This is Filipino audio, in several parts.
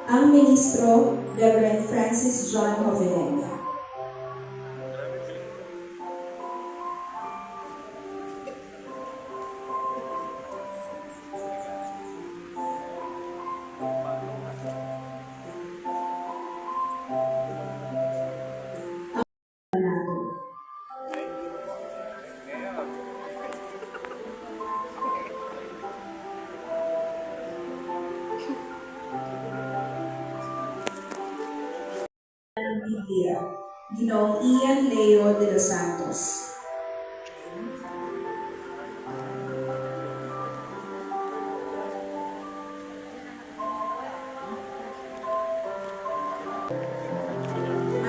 Ang Ministro, Reverend Francis John Jovelena. Ng Biblia, Ginoong Ian Leo de los Santos.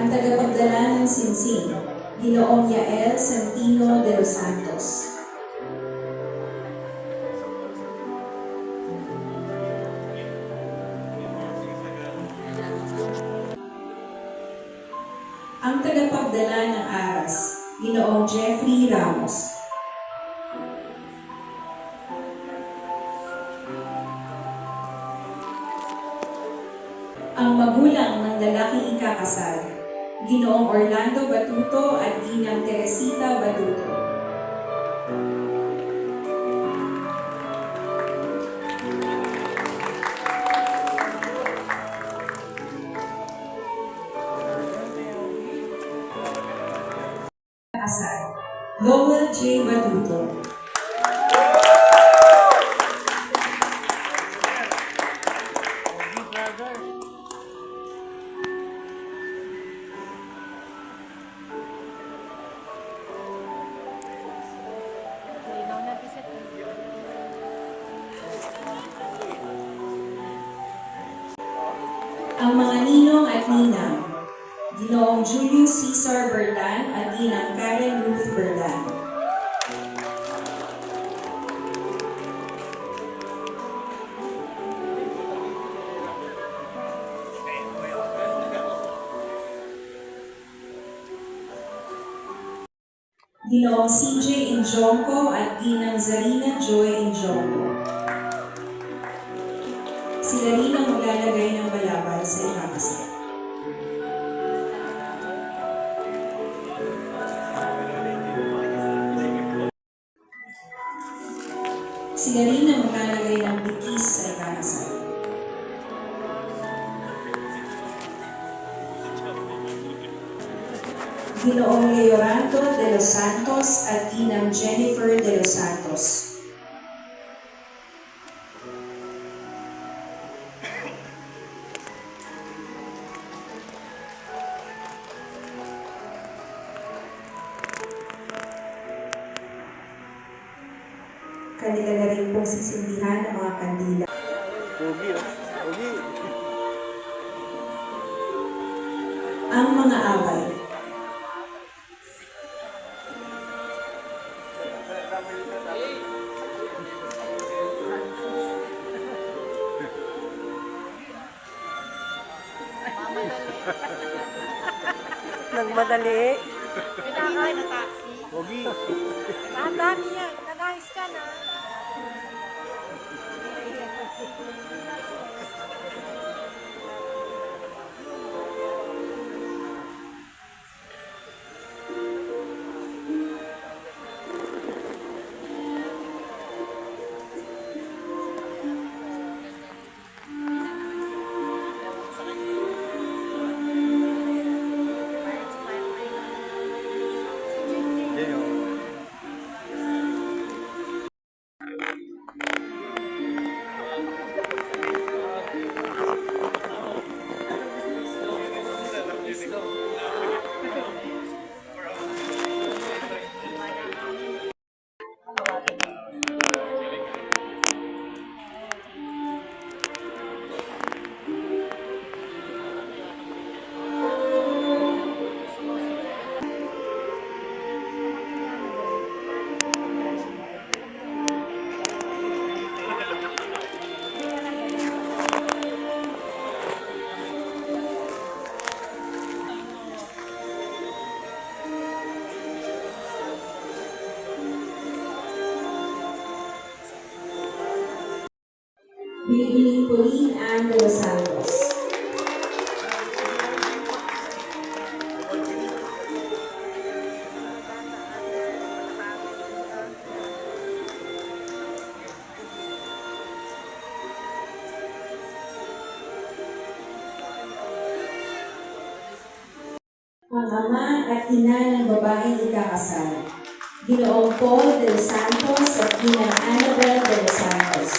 Ang tagapagdala ng sinsing, Ginoong Yael Santino de los Santos. Ang tagapagdala ng aras, Ginoong Jeffrey Ramos. Ang magulang ng lalaking ikakasal, Ginoong Orlando Batuto at Ginang Teresita Batuto. Kasal, Lowell J. Batuto. Ang mga ninong at ninang, Ginoong Julius Cesar Berdan at Ginang Karen Ruth Berdan. Ginoong CJ Injongco at Ginang Zarina Joy Injongco. Sila rin ang maglalagay ng balabal sa ikakasal. Sila rin ang maglalagay ng bikis sa ikakasal. Ginoong Leoranto de los Santos at Ginang Jennifer de los Santos. Kanila na rin pong sisindihan ang mga kandila. Ang mga abay. Nagmadali. Kailangan na taxi. Pogi. Dami yan. Nag-ayos ka na. Bibining Pauline Ann de los Santos. ang ama at ina ng babaeng ikakasal, Ginoong Paul de los Santos at Ginang Annabel de los Santos.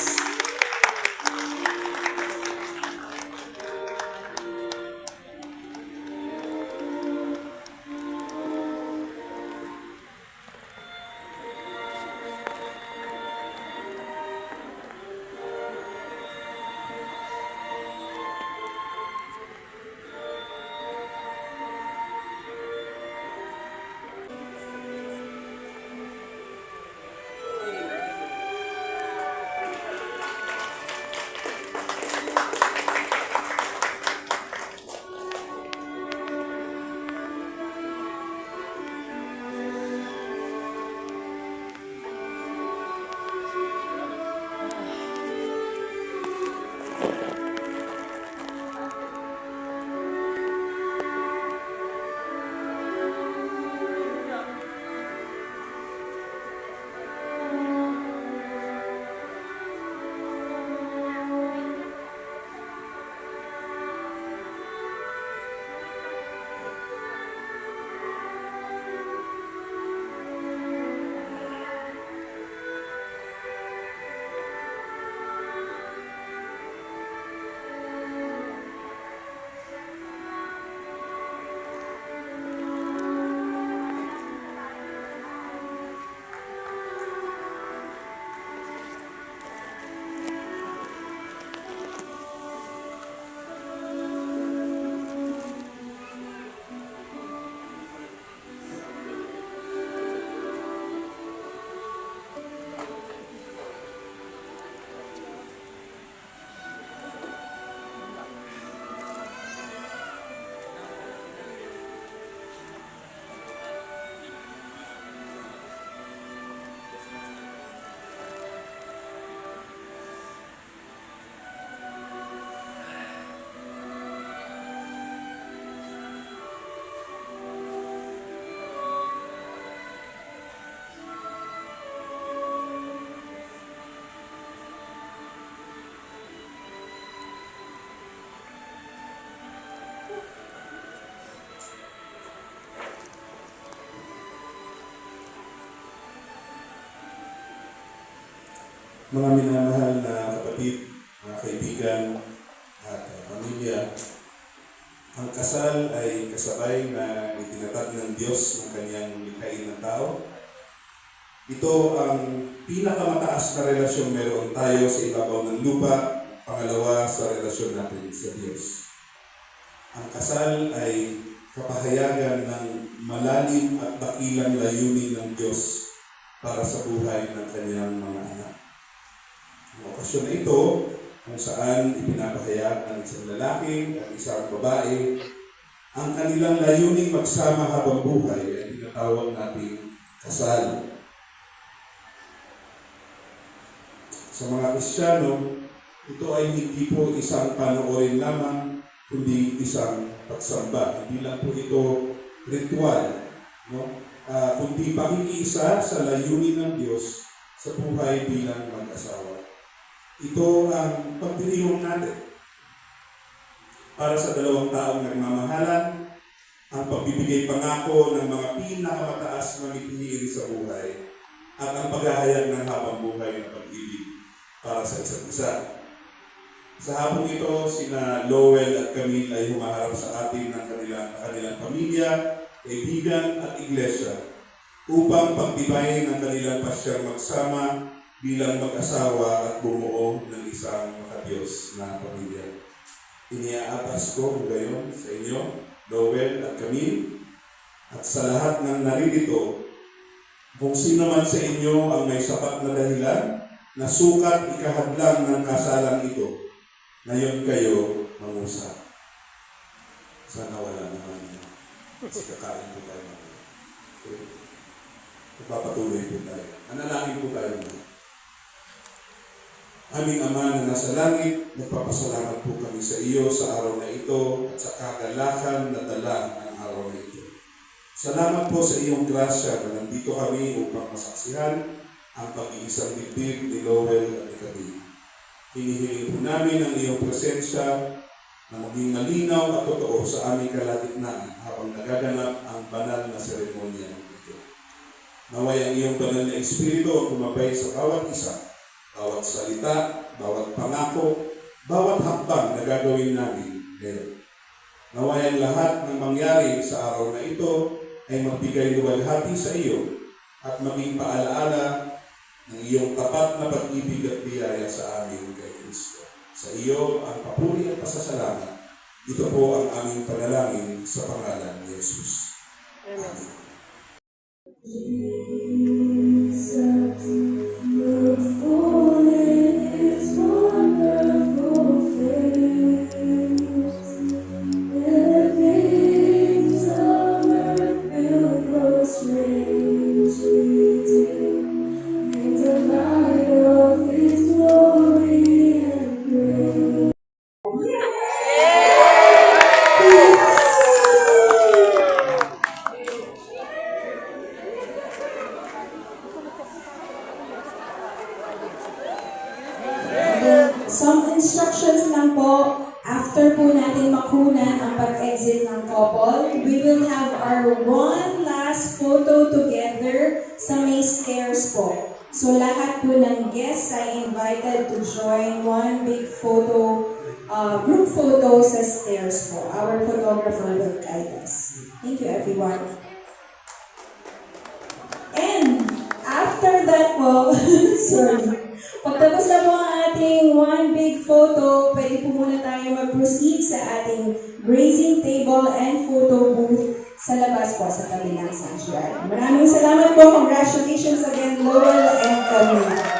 Mga minamahal na kapatid, mga kaibigan at pamilya, ang kasal ay kasabay na itinatag ng Diyos ng kanyang likhain ng tao. Ito ang pinakamataas na relasyon meron tayo sa ibabaw ng lupa, pangalawa sa relasyon natin sa Diyos. Ang kasal ay kapahayagan ng malalim at dakilang layunin ng Diyos para sa buhay ng kanyang mga anak. Ang okasyon na ito, kung saan ipinapahayag ng isang lalaki at isang babae, ang kanilang layuning magsama habang buhay ay tinatawag nating kasal. Sa mga Kristiyano, ito ay hindi po isang panoorin lamang, kundi isang pagsamba. Hindi lang po ito ritual, no? Kundi pakikiisa sa layunin ng Diyos sa buhay bilang mag-asawa. Ito ang pagdiriwang natin para sa dalawang taong nagmamahalan, ang pagbibigay pangako ng mga pinakamataas na mithiin sa buhay at ang paghahayag ng habang buhay na pag-ibig para sa isa't isa. Sa hapong ito, sina Lowell at Camille ay humaharap sa atin ng kanilang pamilya, kaibigan at iglesia upang pagtibayin ang kanilang pasyang magsama bilang mag-asawa at bumuo ng isang makadiyos na pamilya. Iniaatas ko ngayon sa inyo, Lowell at Camille, at sa lahat ng naririto, kung sino man sa inyo ang may sapat na dahilan na sukat ikahadlang ng kasalang ito, ngayon kayo mangusap. Sana wala naman yan. Kasi kakain po tayo naman. Okay. Magpapatuloy po tayo. Analangin po tayo naman. Aming Ama na nasa langit, nagpapasalamat po kami sa iyo sa araw na ito at sa kagalakan na dala ng araw na ito. Salamat po sa iyong grasya na nandito kami upang masaksihan ang pag-iisang dibdib ni Lowell at ni Camille. Hinihiling po namin ang iyong presensya na maging malinaw at totoo sa aming kalagitnaan habang nagaganap ang banal na seremonya ito. Naway ang iyong banal na Espiritu ang kumabay sa bawat isa, bawat salita, bawat pangako, bawat hakbang na gagawin namin ngayon. Naway ang lahat ng mangyari sa araw na ito ay magbigay luwalhati sa iyo at maging paalaala ng iyong tapat na pag-ibig at biyaya sa amin kay Kristo. Sa iyo ang papuri at pasasalamat. Ito po ang aming panalangin sa pangalan ni Jesus. Amen. Jesus, beautiful in His wonderful face. The things of earth will grow strangely dim in the light of His glory and grace. Some instructions lang po. After po natin makunan ang pag-exit ng couple, we will have our one last photo together sa may stairs po. So lahat po ng guests ay invited to join one big photo, group photo sa stairs po. Our photographer will guide us. Thank you everyone. And after that po, sorry. Pagtapos na po ang ating one big photo, pwede po muna tayo mag-proceed sa ating grazing table and photo booth sa labas po sa kabilang sanctuary. Maraming salamat po. Congratulations again, Lowell and Camille.